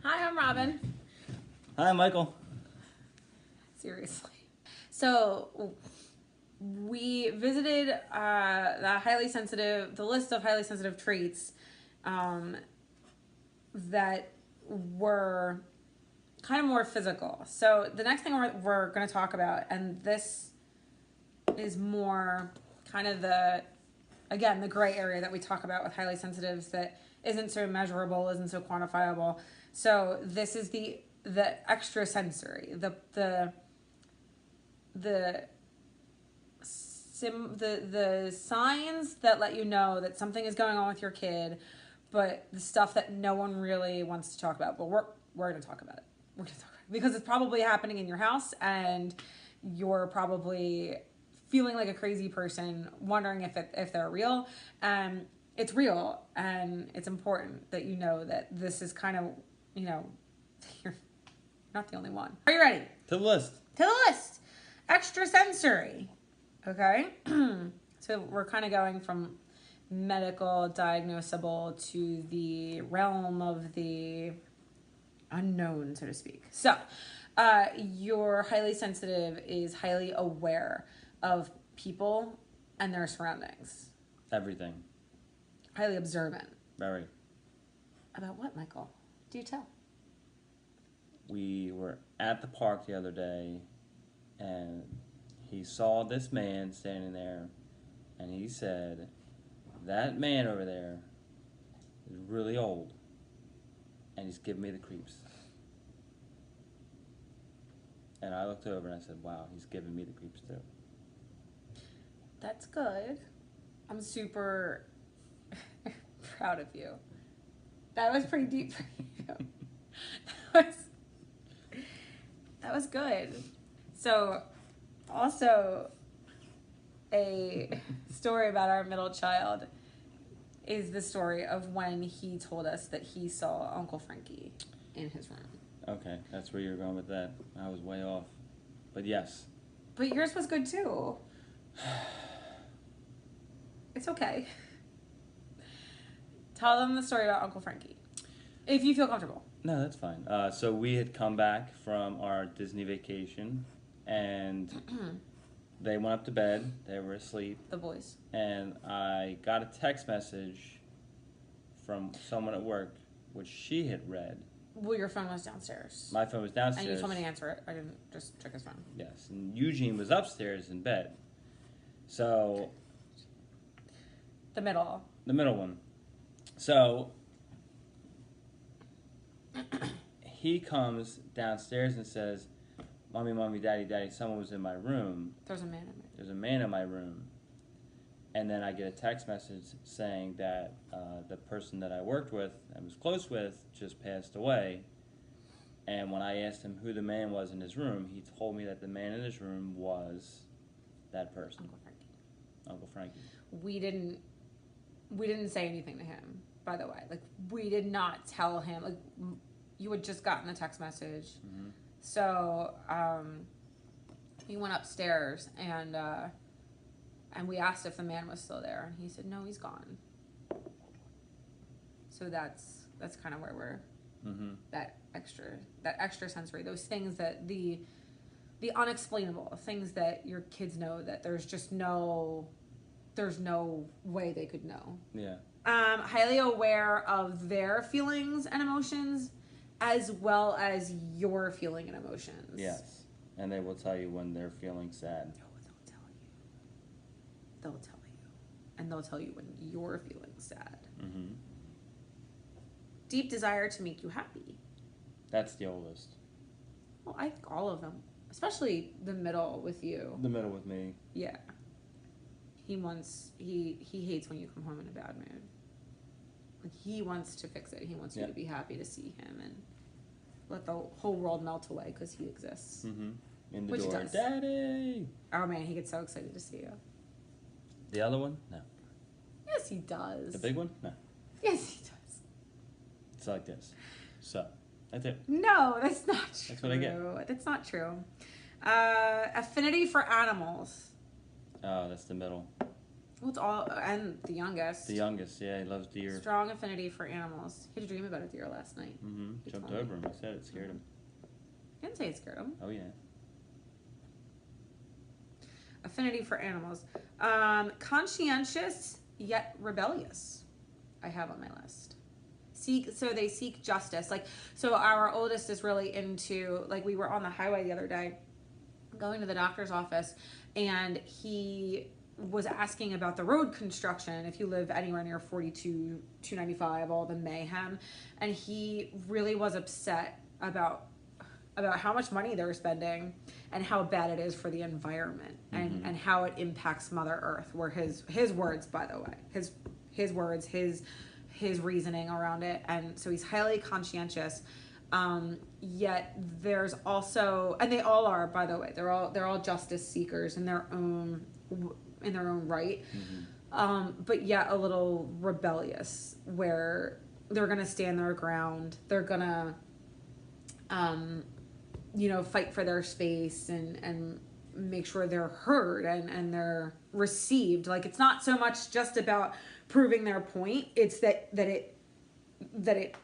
Hi, I'm Robin. Hi, Michael. Seriously. So we visited the list of highly sensitive traits that were kind of more physical. So the next thing we're going to talk about, and this is more kind of the gray area that we talk about with highly sensitives that isn't so measurable, isn't so quantifiable. So this is the extrasensory, the signs that let you know that something is going on with your kid, but the stuff that no one really wants to talk about. But we're going to talk about it. We're going to talk about it because it's probably happening in your house, and you're probably feeling like a crazy person, wondering if they're real. It's real, and it's important that you know that this is kind of, you're not the only one. Are you ready? To the list. To the list. Extrasensory. Okay? So we're kind of going from medical, diagnosable to the realm of the unknown, so to speak. So, your highly sensitive is highly aware of people and their surroundings. Everything. Highly observant. Very. About what, Michael? Do tell. We were at the park the other day, and he saw this man standing there, and he said, "That man over there is really old, and he's giving me the creeps." And I looked over and I said, "Wow, he's giving me the creeps too." That's good. I'm super proud of you. That was pretty deep for you. That was good. So, also, a story about our middle child is the story of when he told us that he saw Uncle Frankie in his room. Okay, that's where you're going with that. I was way off. But yes. But yours was good too. It's okay. Tell them the story about Uncle Frankie, if you feel comfortable. No, that's fine. So we had come back from our Disney vacation, and they went up to bed. They were asleep. The boys. And I got a text message from someone at work, which she had read. Well, your phone was downstairs. My phone was downstairs. And you told me to answer it. I didn't just check his phone. Yes, and Eugene was upstairs in bed. So... The middle. The middle one. So... he comes downstairs and says, "Mommy, Mommy, Daddy, Daddy, someone was in my room. There's a man in my room. There's a man in my room." And then I get a text message saying that the person that I worked with and was close with just passed away. And when I asked him who the man was in his room, he told me that the man in his room was that person. Uncle Frankie. Uncle Frankie. We didn't say anything to him, by the way. Like, we did not tell him. Like, you had just gotten the text message. Mm-hmm. So, he went upstairs and we asked if the man was still there, and he said, "No, he's gone." So that's kind of where we're, that extra sensory, those things that the unexplainable, things that your kids know that there's no way they could know. Yeah. Highly aware of their feelings and emotions, as well as your feeling and emotions. Yes. And they will tell you when they're feeling sad. No, they'll tell you. And they'll tell you when you're feeling sad. Mm-hmm. Deep desire to make you happy. That's the oldest. Well, I think all of them. Especially the middle with you. The middle with me. Yeah. He hates when you come home in a bad mood. Like, he wants to fix it. He wants you to be happy to see him and let the whole world melt away because he exists. Mm-hmm. In the Which door, does. "Daddy!" Oh man, he gets so excited to see you. The other one? No. Yes, he does. The big one? No. Yes, he does. It's like this. So, that's it. No, that's not true. That's what I get. That's not true. Affinity for animals. Oh, that's the middle. Well, it's all, and the youngest. The youngest, yeah, he loves deer. Strong affinity for animals. He had a dream about a deer last night. He Jumped told me. over him. I said it scared him. I didn't say it scared him. Oh yeah. Affinity for animals. Conscientious yet rebellious. I have on my list. So they seek justice. Like, so our oldest is really into, like, we were on the highway the other day going to the doctor's office, and he was asking about the road construction if you live anywhere near 42 295, all the mayhem, and he really was upset about how much money they're spending and how bad it is for the environment, and how it impacts Mother Earth, were his words, by the way, his words, his reasoning around it. And so he's highly conscientious, yet there's also, and they all are, by the way, they're all justice seekers in their own right, but yet a little rebellious, where they're gonna stand their ground, they're gonna fight for their space and make sure they're heard and they're received. Like, it's not so much just about proving their point, it's that it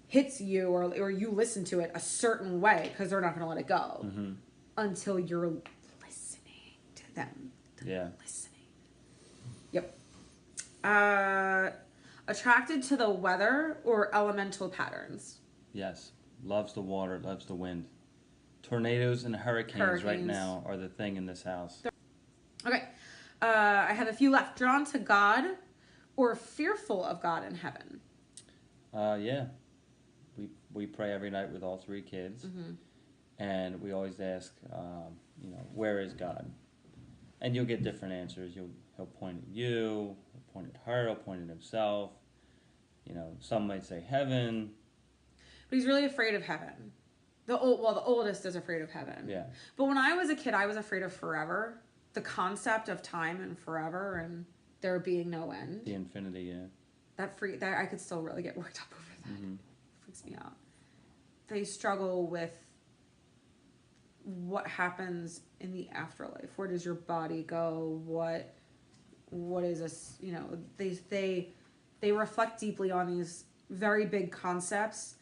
hits you, or you listen to it a certain way, because they're not going to let it go until you're listening to them. Yeah. Listening. Yep. Attracted to the weather or elemental patterns. Yes. Loves the water, loves the wind. Tornadoes and hurricanes right now are the thing in this house. Okay. I have a few left. Drawn to God or fearful of God in heaven. Yeah. We pray every night with all three kids. And we always ask, where is God? And you'll get different answers. He'll point at you, he'll point at her, he'll point at himself. Some might say heaven. But he's really afraid of heaven. The oldest is afraid of heaven. Yeah. But when I was a kid, I was afraid of forever. The concept of time and forever and there being no end. The infinity, yeah. That I could still really get worked up over that. It freaks me out. They struggle with what happens in the afterlife. Where does your body go? What is this? They reflect deeply on these very big concepts,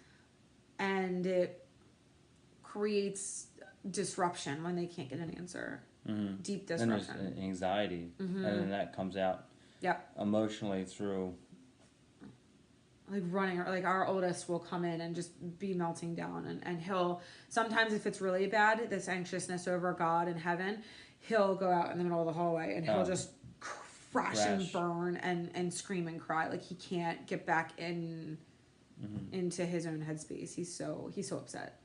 and it creates disruption when they can't get an answer. Deep disruption. And there's anxiety, and then that comes out emotionally through. Like running, or like our oldest will come in and just be melting down, and he'll sometimes, if it's really bad, this anxiousness over God and heaven, he'll go out in the middle of the hallway and he'll just crash and burn and scream and cry, like he can't get back into his own headspace. He's so upset.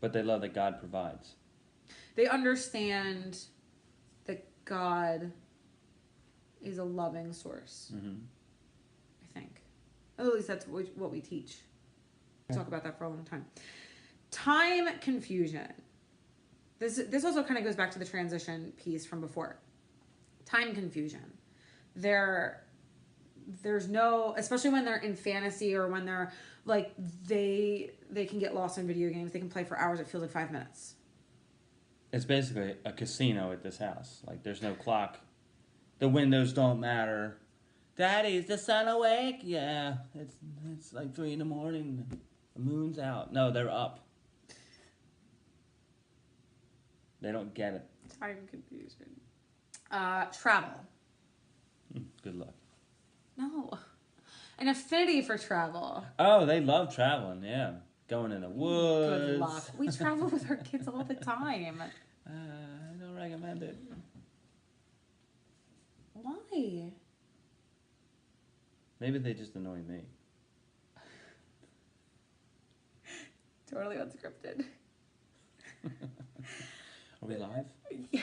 But they love that God provides. They understand that God is a loving source. I think. At least that's what we teach. We'll talk about that for a long time. Time confusion. This also kind of goes back to the transition piece from before. Time confusion. There's no, especially when they're in fantasy, or when they're like, they can get lost in video games. They can play for hours. It feels like 5 minutes. It's basically a casino at this house. Like, there's no clock. The windows don't matter. Daddy, is the sun awake? Yeah, it's like 3 a.m. The moon's out. No, they're up. They don't get it. Time confusion. Travel. Good luck. No. An affinity for travel. Oh, they love traveling, yeah. Going in the woods. Good luck. We travel with our kids all the time. I don't recommend it. Why? Maybe they just annoy me. Totally unscripted. Are we live? Yeah.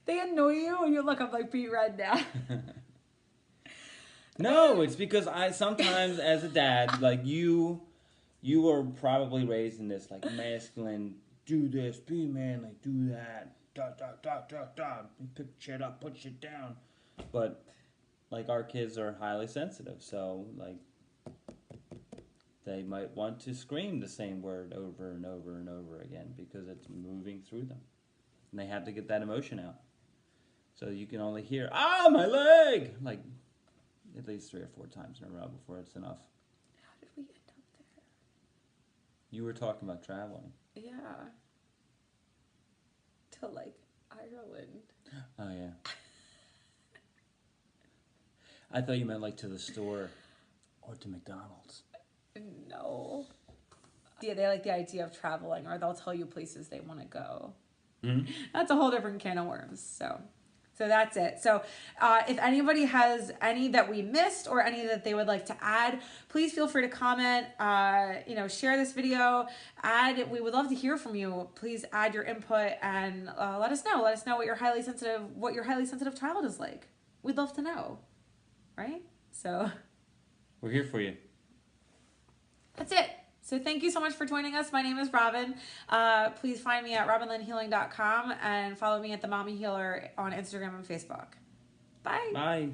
They annoy you and you look up like beet red now. No, it's because I sometimes, as a dad, like you were probably raised in this like masculine, do this, be manly, do that, pick shit up, put shit down. But like, our kids are highly sensitive, so like they might want to scream the same word over and over and over again because it's moving through them, and they have to get that emotion out. So you can only hear, "Ah, my leg!" like at least 3 or 4 times in a row before it's enough. How did we end up there? You were talking about traveling. Yeah. To like Ireland. Oh yeah. I thought you meant like to the store or to McDonald's. No. Yeah, they like the idea of traveling, or they'll tell you places they want to go. Mm-hmm. That's a whole different can of worms. So that's it. So if anybody has any that we missed or any that they would like to add, please feel free to comment. Share this video. We would love to hear from you. Please add your input and let us know. Let us know what your highly sensitive child is like. We'd love to know, right? So We're here for you. that's it. So thank you so much for joining us. My name is Robin. Please find me at robinlynnhealing.com and follow me at The Mommy Healer on Instagram and Facebook. Bye. Bye.